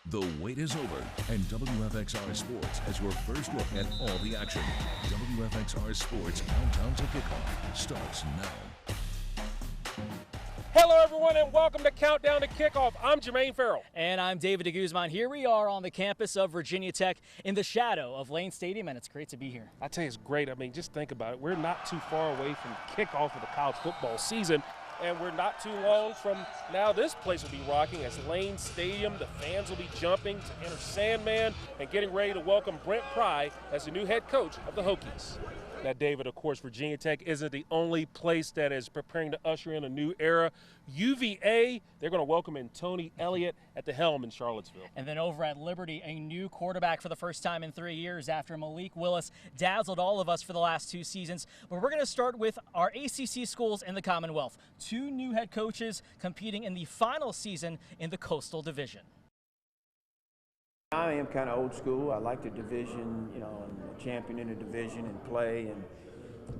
The wait is over, and WFXR Sports has your first look at all the action. WFXR Sports Countdown to Kickoff starts now. Hello, everyone, and welcome to Countdown to Kickoff. I'm Jermaine Farrell. And I'm David de Guzman. Here we are on the campus of Virginia Tech in the shadow of Lane Stadium, and it's great to be here. I tell you, it's great. I mean, just think about it. We're not too far away from kickoff of the college football season, and we're not too long from now this place will be rocking as Lane Stadium. The fans will be jumping to enter Sandman and getting ready to welcome Brent Pry as the new head coach of the Hokies. Now, David, of course, Virginia Tech isn't the only place that is preparing to usher in a new era. UVA, they're going to welcome in Tony Elliott at the helm in Charlottesville. And then over at Liberty, a new quarterback for the first time in 3 years after Malik Willis dazzled all of us for the last 2 seasons. But we're going to start with our ACC schools in the Commonwealth. 2 new head coaches competing in the final season in the Coastal Division. I am kind of old school. I like the division, and a champion in a division and play.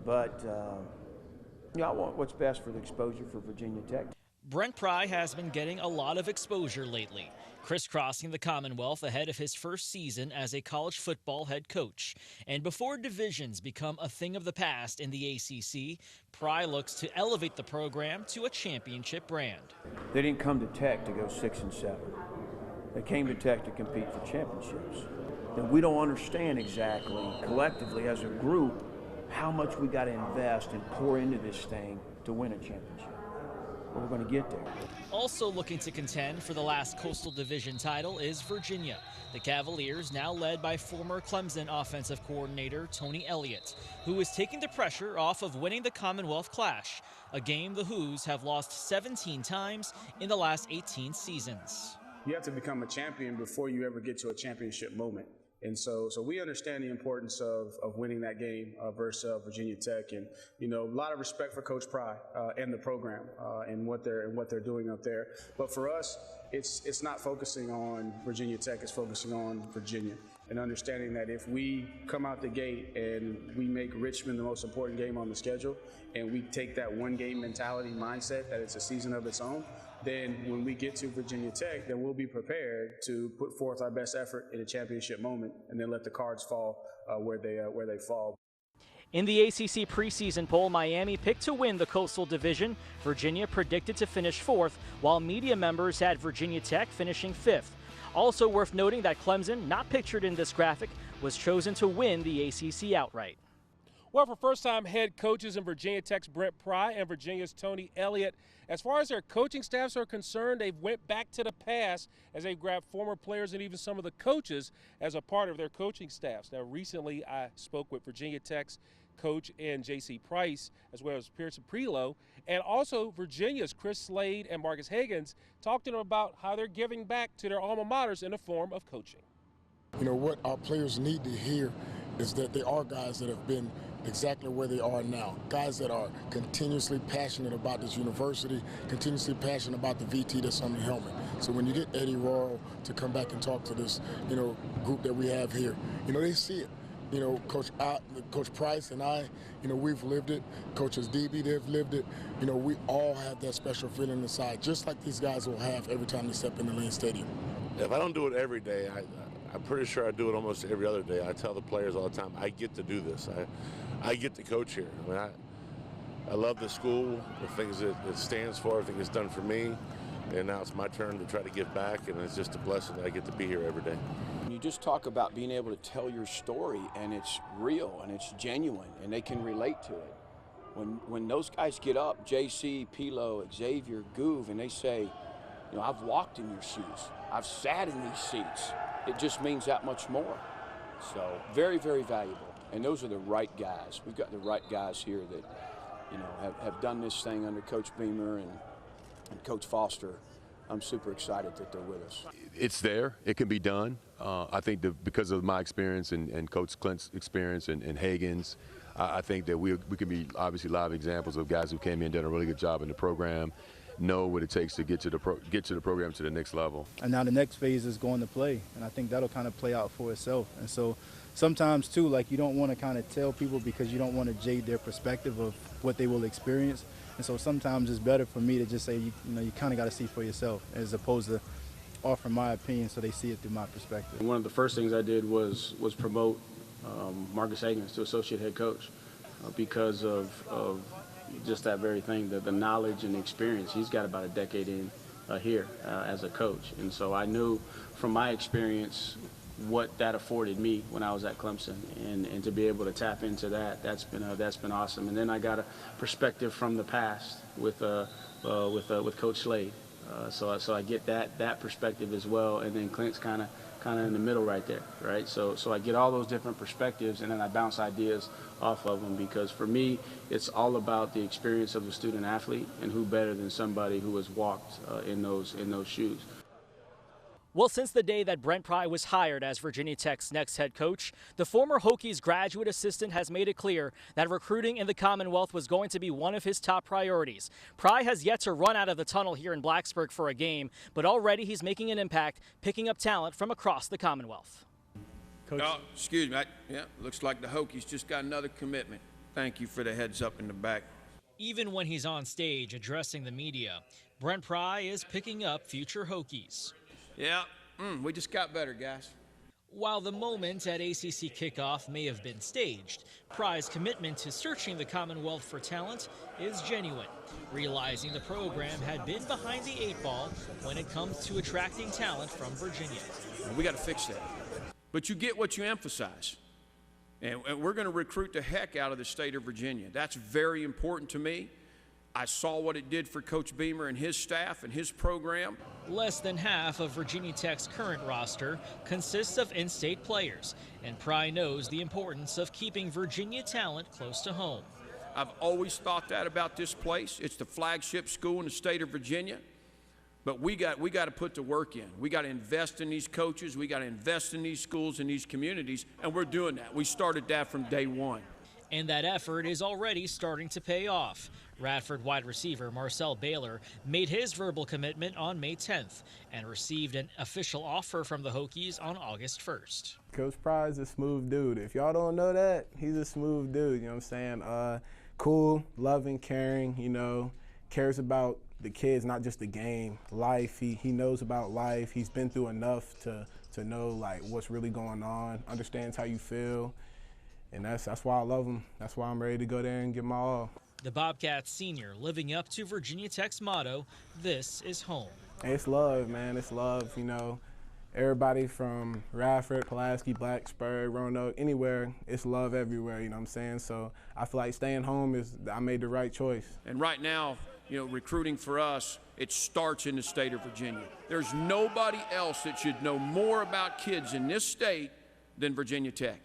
But I want what's best for the exposure for Virginia Tech. Brent Pry has been getting a lot of exposure lately, crisscrossing the Commonwealth ahead of his first season as a college football head coach. And before divisions become a thing of the past in the ACC, Pry looks to elevate the program to a championship brand. They didn't come to Tech to go 6-7. They came to Tech to compete for championships. And we don't understand exactly, collectively as a group, how much we got to invest and pour into this thing to win a championship. But we're going to get there. Also looking to contend for the last Coastal Division title is Virginia. The Cavaliers, now led by former Clemson offensive coordinator Tony Elliott, who is taking the pressure off of winning the Commonwealth Clash, a game the Hoos have lost 17 times in the last 18 seasons. You have to become a champion before you ever get to a championship moment. And so we understand the importance of winning that game versus Virginia Tech, and a lot of respect for Coach Pry and the program and what they're doing up there. But for us, it's not focusing on Virginia Tech; it's focusing on Virginia, and understanding that if we come out the gate and we make Richmond the most important game on the schedule, and we take that one-game mentality mindset that it's a season of its own, then when we get to Virginia Tech, then we'll be prepared to put forth our best effort in a championship moment and then let the cards fall where they fall. In the ACC preseason poll, Miami picked to win the Coastal Division. Virginia predicted to finish 4th, while media members had Virginia Tech finishing 5th. Also worth noting that Clemson, not pictured in this graphic, was chosen to win the ACC outright. Well, for first-time head coaches in Virginia Tech's Brent Pry and Virginia's Tony Elliott, as far as their coaching staffs are concerned, they've went back to the past as they've grabbed former players and even some of the coaches as a part of their coaching staffs. Now, recently I spoke with Virginia Tech's coach and J.C. Price, as well as Pearson Prelo, and also Virginia's Chris Slade and Marcus Higgins, talked to them about how they're giving back to their alma maters in the form of coaching. What our players need to hear is that they are guys that have been exactly where they are now. Guys that are continuously passionate about this university, continuously passionate about the VT that's on the helmet. So when you get Eddie Royal to come back and talk to this, group that we have here, they see it. Coach Price and I, we've lived it. Coaches DB, they've lived it. We all have that special feeling inside, just like these guys will have every time they step in the Lane Stadium. If I don't do it every day, I'm pretty sure I do it almost every other day. I tell the players all the time, I get to do this. I get to coach here. I love the school, the things that it stands for, everything it's done for me, and now it's my turn to try to give back, and it's just a blessing that I get to be here every day. You just talk about being able to tell your story, and it's real, and it's genuine, and they can relate to it. When those guys get up, JC, Pilo, Xavier, Goove, and they say, I've walked in your shoes, I've sat in these seats, it just means that much more. So very, very valuable. And those are the right guys. We've got the right guys here that, have done this thing under Coach Beamer and Coach Foster. I'm super excited that they're with us. It's there. It can be done. I think that because of my experience and Coach Clint's experience and Hagen's, I think that we can be obviously live examples of guys who came in and did a really good job in the program, know what it takes to get to the program to the next level. And now the next phase is going to play, and I think that'll kind of play out for itself. And so sometimes too, you don't want to kind of tell people because you don't want to jade their perspective of what they will experience. And so sometimes it's better for me to just say, you kind of got to see for yourself, as opposed to offer my opinion so they see it through my perspective. One of the first things I did was promote Marcus Higgins to associate head coach because of just that very thing, the knowledge and the experience. He's got about a decade in here as a coach. And so I knew from my experience what that afforded me when I was at Clemson, and to be able to tap into that's been awesome. And then I got a perspective from the past with Coach Slade, so I get that perspective as well. And then Clint's kind of in the middle right there, right? So I get all those different perspectives, and then I bounce ideas off of them, because for me it's all about the experience of the student athlete, and who better than somebody who has walked in those shoes. Well, since the day that Brent Pry was hired as Virginia Tech's next head coach, the former Hokies graduate assistant has made it clear that recruiting in the Commonwealth was going to be one of his top priorities. Pry has yet to run out of the tunnel here in Blacksburg for a game, but already he's making an impact, picking up talent from across the Commonwealth. Coach. Oh, excuse me. Yeah, looks like the Hokies just got another commitment. Thank you for the heads up in the back. Even when he's on stage addressing the media, Brent Pry is picking up future Hokies. Yeah, we just got better, guys. While the moment at ACC kickoff may have been staged, Pry's commitment to searching the Commonwealth for talent is genuine, realizing the program had been behind the 8 ball when it comes to attracting talent from Virginia. We got to fix that. But you get what you emphasize. And we're going to recruit the heck out of the state of Virginia. That's very important to me. I saw what it did for Coach Beamer and his staff and his program. Less than half of Virginia Tech's current roster consists of in-state players, and Pry knows the importance of keeping Virginia talent close to home. I've always thought that about this place. It's the flagship school in the state of Virginia, but we got to put the work in. We got to invest in these coaches. We got to invest in these schools and these communities, and we're doing that. We started that from day one. And that effort is already starting to pay off. Radford wide receiver Marcel Baylor made his verbal commitment on May 10th and received an official offer from the Hokies on August 1st. Coach Pry is a smooth dude. If y'all don't know that, he's a smooth dude, you know what I'm saying? Cool, loving, caring, you know, cares about the kids, not just the game, life. He knows about life. He's been through enough to know like what's really going on, understands how you feel. And that's why I love him. That's why I'm ready to go there and give my all. The Bobcats senior living up to Virginia Tech's motto, "This is home." It's love, man. It's love, you know. Everybody from Radford, Pulaski, Blacksburg, Roanoke, anywhere, it's love everywhere, you know what I'm saying? So I feel like staying home I made the right choice. And right now, you know, recruiting for us, it starts in the state of Virginia. There's nobody else that should know more about kids in this state than Virginia Tech.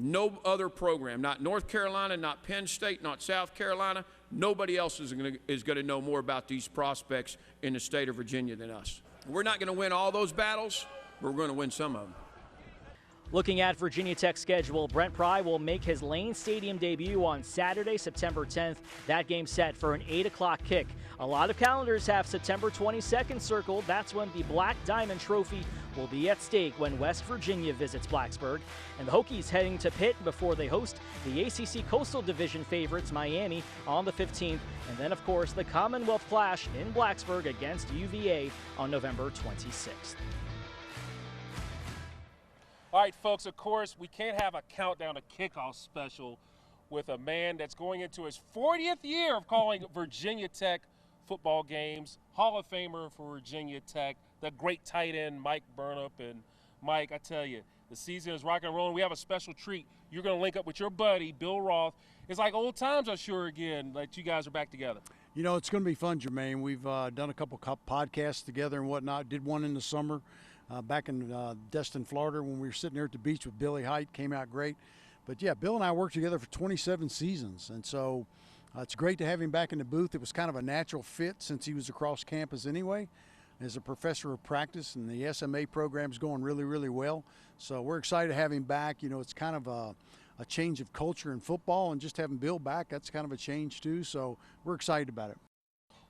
No other program, not North Carolina, not Penn State, not South Carolina, nobody else is going to know more about these prospects in the state of Virginia than us. We're not going to win all those battles, but we're going to win some of them. Looking at Virginia Tech's schedule, Brent Pry will make his Lane Stadium debut on Saturday, September 10th. That game set for an 8 o'clock kick. A lot of calendars have September 22nd circled. That's when the Black Diamond Trophy will be at stake when West Virginia visits Blacksburg. And the Hokies heading to Pitt before they host the ACC Coastal Division favorites Miami on the 15th. And then, of course, the Commonwealth Clash in Blacksburg against UVA on November 26th. All right, folks, of course, we can't have a countdown to kickoff special with a man that's going into his 40th year of calling Virginia Tech football games, Hall of Famer for Virginia Tech, the great tight end Mike Burnup. And Mike, I tell you, the season is rock and rolling. We have a special treat. You're going to link up with your buddy, Bill Roth. It's like old times, I'm sure, again, that you guys are back together. You know, it's going to be fun, Jermaine. We've done a couple podcasts together and whatnot. Did one in the summer back in Destin, Florida, when we were sitting there at the beach with Billy Height. Came out great. But, yeah, Bill and I worked together for 27 seasons. And so it's great to have him back in the booth. It was kind of a natural fit since he was across campus anyway as a professor of practice, and the SMA program's going really, really well. So we're excited to have him back. You know, it's kind of a change of culture in football, and just having Bill back, that's kind of a change too. So we're excited about it.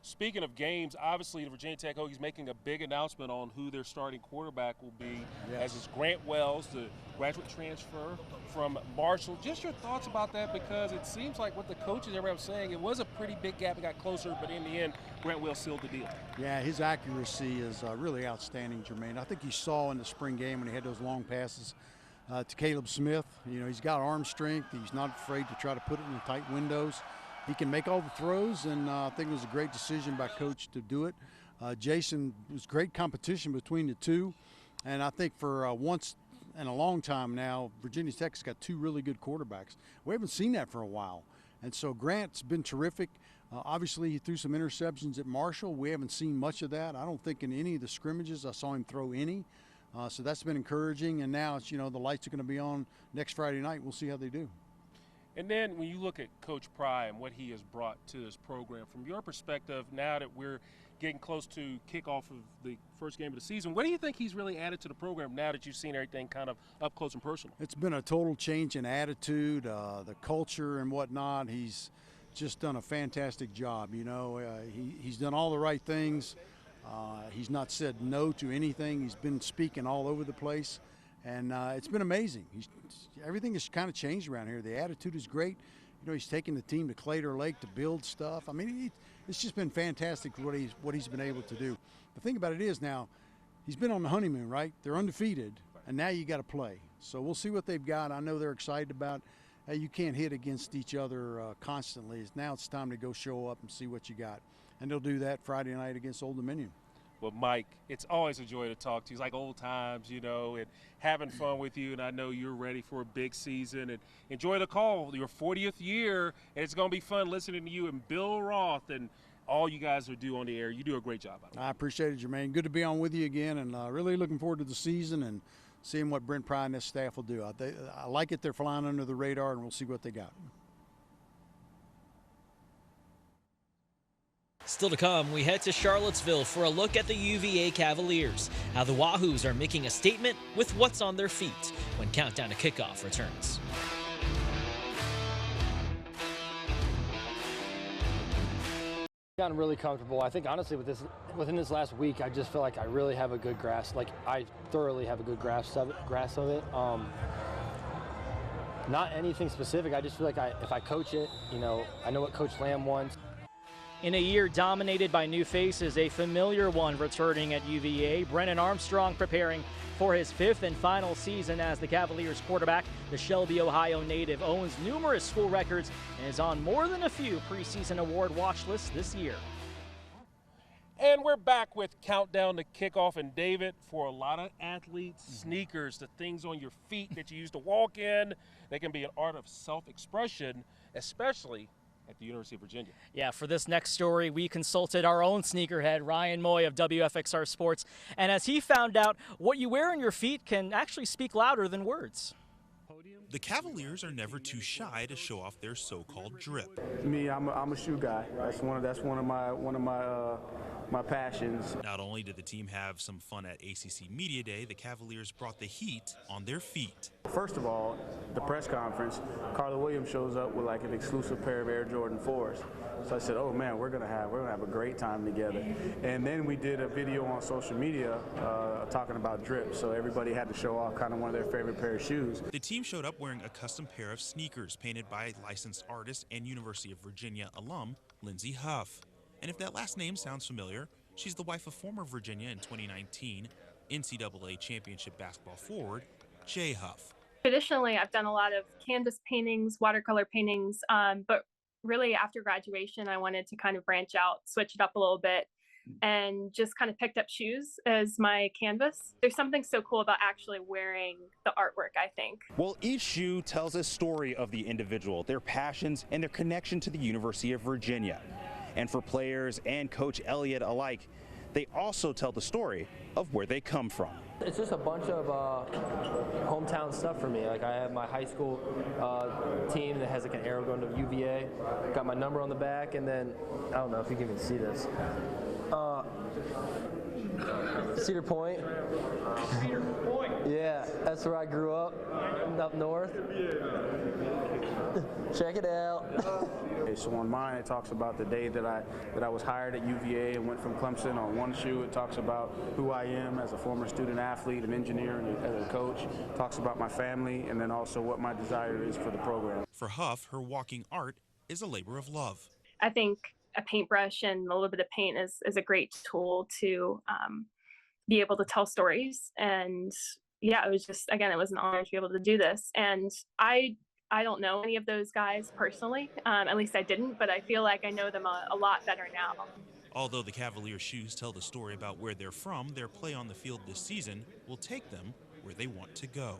Speaking of games, obviously the Virginia Tech Hokies making a big announcement on who their starting quarterback will be, as is Grant Wells, the graduate transfer from Marshall. Just your thoughts about that, because it seems like what the coaches everybody was saying, it was a pretty big gap. It got closer, but in the end, Grant Wells sealed the deal. Yeah, his accuracy is really outstanding, Jermaine. I think you saw in the spring game when he had those long passes to Caleb Smith. You know, he's got arm strength. He's not afraid to try to put it in the tight windows. He can make all the throws, and I think it was a great decision by Coach to do it. Jason, it was great competition between the two, and I think for once in a long time now, Virginia Tech's got two really good quarterbacks. We haven't seen that for a while, and so Grant's been terrific. Obviously, he threw some interceptions at Marshall. We haven't seen much of that. I don't think in any of the scrimmages I saw him throw any, so that's been encouraging, and now it's, you know, the lights are going to be on next Friday night. We'll see how they do. And then when you look at Coach Pry and what he has brought to this program, from your perspective, now that we're getting close to kickoff of the first game of the season, what do you think he's really added to the program now that you've seen everything kind of up close and personal? It's been a total change in attitude, the culture and whatnot. He's just done a fantastic job. You know, he's done all the right things. He's not said no to anything. He's been speaking all over the place. And it's been amazing. Everything has kind of changed around here. The attitude is great. You know, he's taking the team to Claytor Lake to build stuff. I mean, it's just been fantastic what he's been able to do. The thing about it is now, he's been on the honeymoon, right? They're undefeated, and now you got to play. So we'll see what they've got. I know they're excited about. Hey, you can't hit against each other constantly. Now it's time to go show up and see what you got. And they'll do that Friday night against Old Dominion. Well, Mike, it's always a joy to talk to you. It's like old times, you know, and having fun with you. And I know you're ready for a big season. And enjoy the call, your 40th year. And it's going to be fun listening to you and Bill Roth and all you guys are do on the air. You do a great job. I appreciate it, Jermaine. Good to be on with you again. And really looking forward to the season and seeing what Brent Pry and his staff will do. I like it. They're flying under the radar, and we'll see what they got. Still to come, we head to Charlottesville for a look at the UVA Cavaliers, how the Wahoos are making a statement with what's on their feet when Countdown to Kickoff returns. Gotten really comfortable. I think honestly within this last week, I just feel like I really have a good grasp. Like I thoroughly have a good grasp of it. Not anything specific. I just feel like if I coach it, you know, I know what Coach Lamb wants. In a year dominated by new faces, a familiar one returning at UVA, Brennan Armstrong preparing for his 5th and final season as the Cavaliers quarterback. The Shelby, Ohio native owns numerous school records and is on more than a few preseason award watch lists this year. And we're back with Countdown to Kickoff. And David, for a lot of athletes, sneakers, the things on your feet that you use to walk in, they can be an art of self-expression, especially at the University of Virginia. Yeah, for this next story, we consulted our own sneakerhead, Ryan Moy of WFXR Sports. And as he found out, what you wear on your feet can actually speak louder than words. The Cavaliers are never too shy to show off their so-called drip. Me, I'm a shoe guy. That's one of my passions. Not only did the team have some fun at ACC Media Day, the Cavaliers brought the heat on their feet. First of all, the press conference, Carla Williams shows up with like an exclusive pair of Air Jordan 4s. So I said, oh man, we're gonna have a great time together. And then we did a video on social media talking about drip. So everybody had to show off kind of one of their favorite pair of shoes. The team showed up wearing a custom pair of sneakers painted by licensed artist and University of Virginia alum Lindsey Huff. And if that last name sounds familiar, she's the wife of former Virginia in 2019 NCAA championship basketball forward Jay Huff. Traditionally, I've done a lot of canvas paintings, watercolor paintings, but really after graduation, I wanted to kind of branch out, switch it up a little bit, and just kind of picked up shoes as my canvas. There's something so cool about actually wearing the artwork, I think. Well, each shoe tells a story of the individual, their passions, and their connection to the University of Virginia. And for players and Coach Elliott alike, they also tell the story of where they come from. It's just a bunch of hometown stuff for me. Like I have my high school team that has like an arrow going to UVA, got my number on the back, and then I don't know if you can even see this. Cedar Point. Cedar Point. Yeah, that's where I grew up north. Check it out. Okay, so on mine, it talks about the day that I was hired at UVA and went from Clemson. On one shoe, it talks about who I am as a former student athlete, an engineer, and as a coach. It talks about my family, and then also what my desire is for the program. For Huff, her walking art is a labor of love. I think a paintbrush and a little bit of paint is a great tool to be able to tell stories. And yeah, it was just, again, it was an honor to be able to do this. And I don't know any of those guys personally, at least I didn't, but I feel like I know them a lot better now. Although the Cavaliers' shoes tell the story about where they're from, their play on the field this season will take them where they want to go.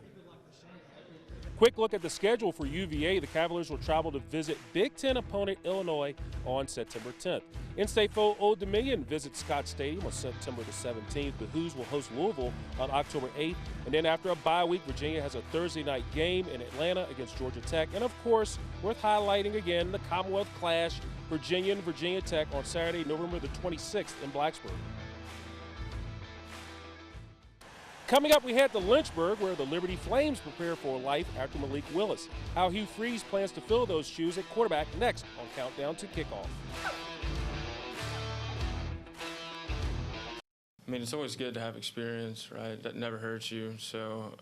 Quick look at the schedule for UVA. The Cavaliers will travel to visit Big Ten opponent Illinois on September 10th. In-state foe Old Dominion visits Scott Stadium on September the 17th. The Hoos will host Louisville on October 8th. And then after a bye week, Virginia has a Thursday night game in Atlanta against Georgia Tech. And of course, worth highlighting again, the Commonwealth Clash, Virginia and Virginia Tech on Saturday, November the 26th in Blacksburg. Coming up, we head to Lynchburg, where the Liberty Flames prepare for life after Malik Willis. How Hugh Freeze plans to fill those shoes at quarterback next on Countdown to Kickoff. I mean, it's always good to have experience, right? That never hurts you. So,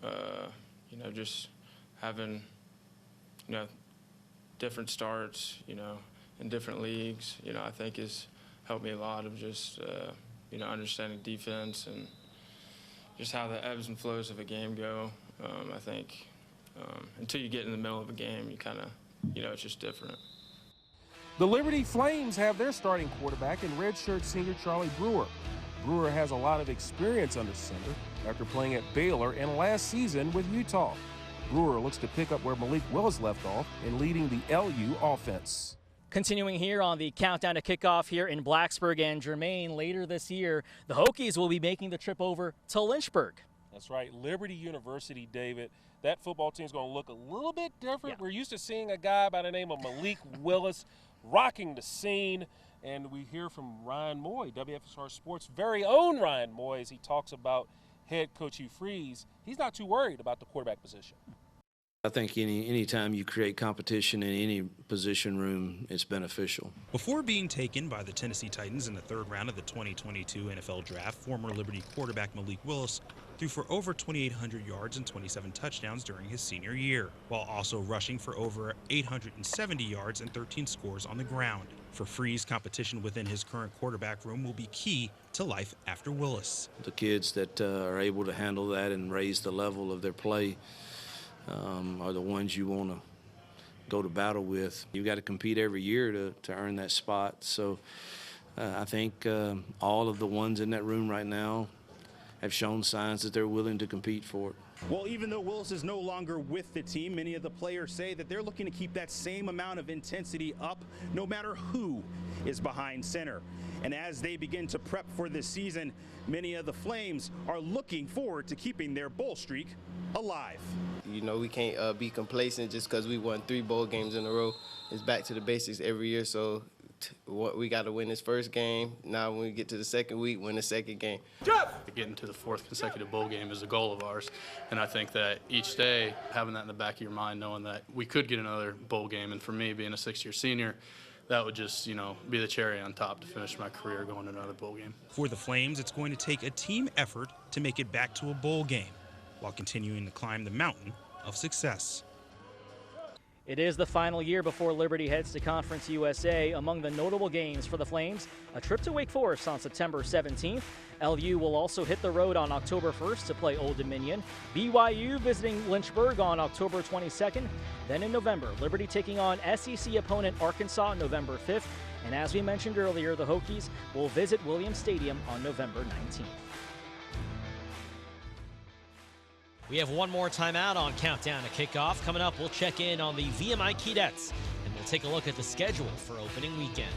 just having, different starts, in different leagues, I think has helped me a lot of just, understanding defense and just how the ebbs and flows of a game go. I think until you get in the middle of a game, you kind of, it's just different. The Liberty Flames have their starting quarterback in redshirt senior Charlie Brewer. Brewer has a lot of experience under center after playing at Baylor and last season with Utah. Brewer looks to pick up where Malik Willis left off in leading the LU offense. Continuing here on the Countdown to Kickoff here in Blacksburg and Germain, later this year, the Hokies will be making the trip over to Lynchburg. That's right, Liberty University, David. That football team's going to look a little bit different. Yeah. We're used to seeing a guy by the name of Malik Willis rocking the scene. And we hear from Ryan Moy, WFXR Sports' very own Ryan Moy, as he talks about head coach Hugh Freeze. He's not too worried about the quarterback position. I think any time you create competition in any position room, it's beneficial. Before being taken by the Tennessee Titans in the third round of the 2022 NFL Draft, former Liberty quarterback Malik Willis threw for over 2,800 yards and 27 touchdowns during his senior year, while also rushing for over 870 yards and 13 scores on the ground. For Freeze, competition within his current quarterback room will be key to life after Willis. The kids that are able to handle that and raise the level of their play are the ones you want to go to battle with. You've got to compete every year to earn that spot. So I think all of the ones in that room right now have shown signs that they're willing to compete for it. Well, even though Willis is no longer with the team, many of the players say that they're looking to keep that same amount of intensity up no matter who is behind center. And as they begin to prep for this season, many of the Flames are looking forward to keeping their bowl streak alive. We can't be complacent just because we won 3 bowl games in a row. It's back to the basics every year, so we got to win this first game. Now when we get to the second week, win the second game. Getting to the 4th consecutive bowl game is a goal of ours, and I think that each day, having that in the back of your mind, knowing that we could get another bowl game, and for me, being a 6-year senior, that would just, be the cherry on top to finish my career going to another bowl game. For the Flames, it's going to take a team effort to make it back to a bowl game while continuing to climb the mountain of success. It is the final year before Liberty heads to Conference USA. Among the notable games for the Flames, a trip to Wake Forest on September 17th. LU will also hit the road on October 1st to play Old Dominion. BYU visiting Lynchburg on October 22nd. Then in November, Liberty taking on SEC opponent Arkansas November 5th. And as we mentioned earlier, the Hokies will visit Williams Stadium on November 19th. We have one more timeout on Countdown to Kickoff. Coming up, we'll check in on the VMI Keydets, and we'll take a look at the schedule for opening weekend.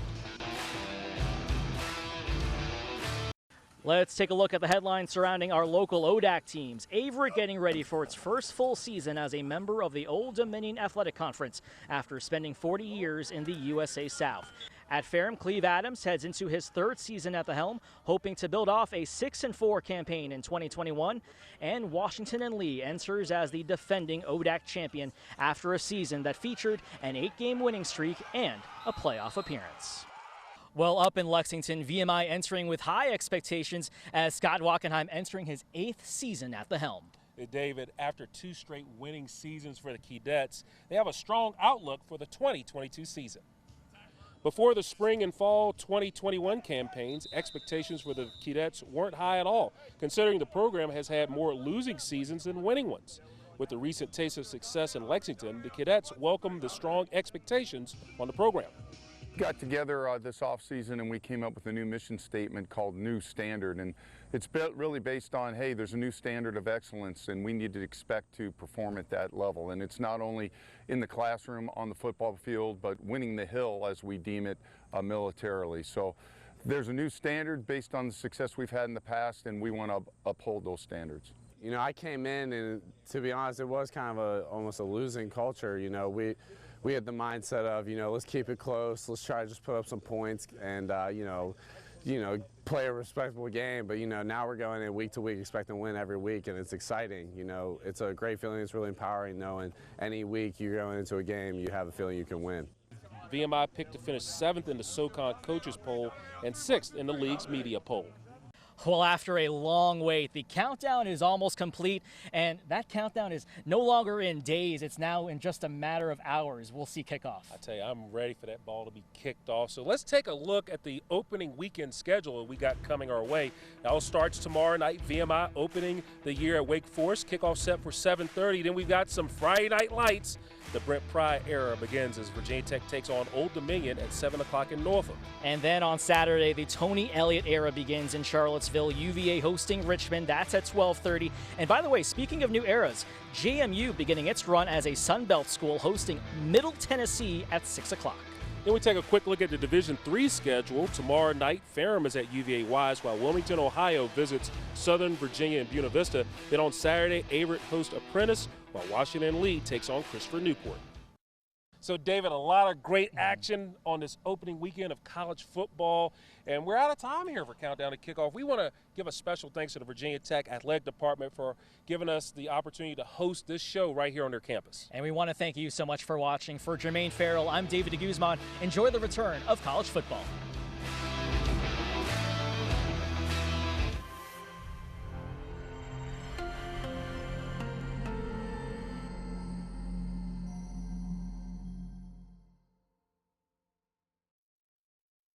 Let's take a look at the headlines surrounding our local ODAC teams. Avery getting ready for its first full season as a member of the Old Dominion Athletic Conference after spending 40 years in the USA South. At Ferrum, Cleve Adams heads into his 3rd season at the helm, hoping to build off a 6-4 campaign in 2021. And Washington and Lee enters as the defending ODAC champion after a season that featured an 8-game winning streak and a playoff appearance. Well, up in Lexington, VMI entering with high expectations as Scott Wackenheim entering his 8th season at the helm. David, after 2 straight winning seasons for the Keydets, they have a strong outlook for the 2022 season. Before the spring and fall 2021 campaigns, expectations for the Keydets weren't high at all, considering the program has had more losing seasons than winning ones. With the recent taste of success in Lexington, the Cadets welcome the strong expectations on the program. Got together this offseason and we came up with a new mission statement called New Standard, and it's really based on, hey, there's a new standard of excellence and we need to expect to perform at that level. And it's not only in the classroom, on the football field, but winning the hill as we deem it militarily. So there's a new standard based on the success we've had in the past, and we want to uphold those standards. You know, I came in and, to be honest, it was kind of almost a losing culture. You know, we had the mindset of, you know, let's keep it close, let's try to just put up some points and, you know, play a respectable game. But, you know, now we're going in week to week expecting to win every week, and it's exciting. You know, it's a great feeling. It's really empowering knowing any week you're going into a game, you have a feeling you can win. VMI picked to finish 7th in the SoCon Coaches Poll and 6th in the league's media poll. Well, after a long wait, the countdown is almost complete, and that countdown is no longer in days. It's now in just a matter of hours. We'll see kickoff. I tell you, I'm ready for that ball to be kicked off. So let's take a look at the opening weekend schedule we got coming our way. It all starts tomorrow night. VMI opening the year at Wake Forest. Kickoff set for 7:30. Then we've got some Friday night lights. The Brent Pry era begins as Virginia Tech takes on Old Dominion at 7 o'clock in Norfolk. And then on Saturday, the Tony Elliott era begins in Charlottesville. UVA hosting Richmond. That's at 12:30. And by the way, speaking of new eras, JMU beginning its run as a Sun Belt school, hosting Middle Tennessee at 6 o'clock. Then we take a quick look at the Division III schedule. Tomorrow night, Ferrum is at UVA Wise, while Wilmington, Ohio visits Southern Virginia and Buena Vista. Then on Saturday, Averett hosts Apprentice, while Washington Lee takes on Christopher Newport. So, David, a lot of great action on this opening weekend of college football, and we're out of time here for Countdown to Kickoff. We want to give a special thanks to the Virginia Tech Athletic Department for giving us the opportunity to host this show right here on their campus. And we want to thank you so much for watching. For Jermaine Farrell, I'm David de Guzman. Enjoy the return of college football.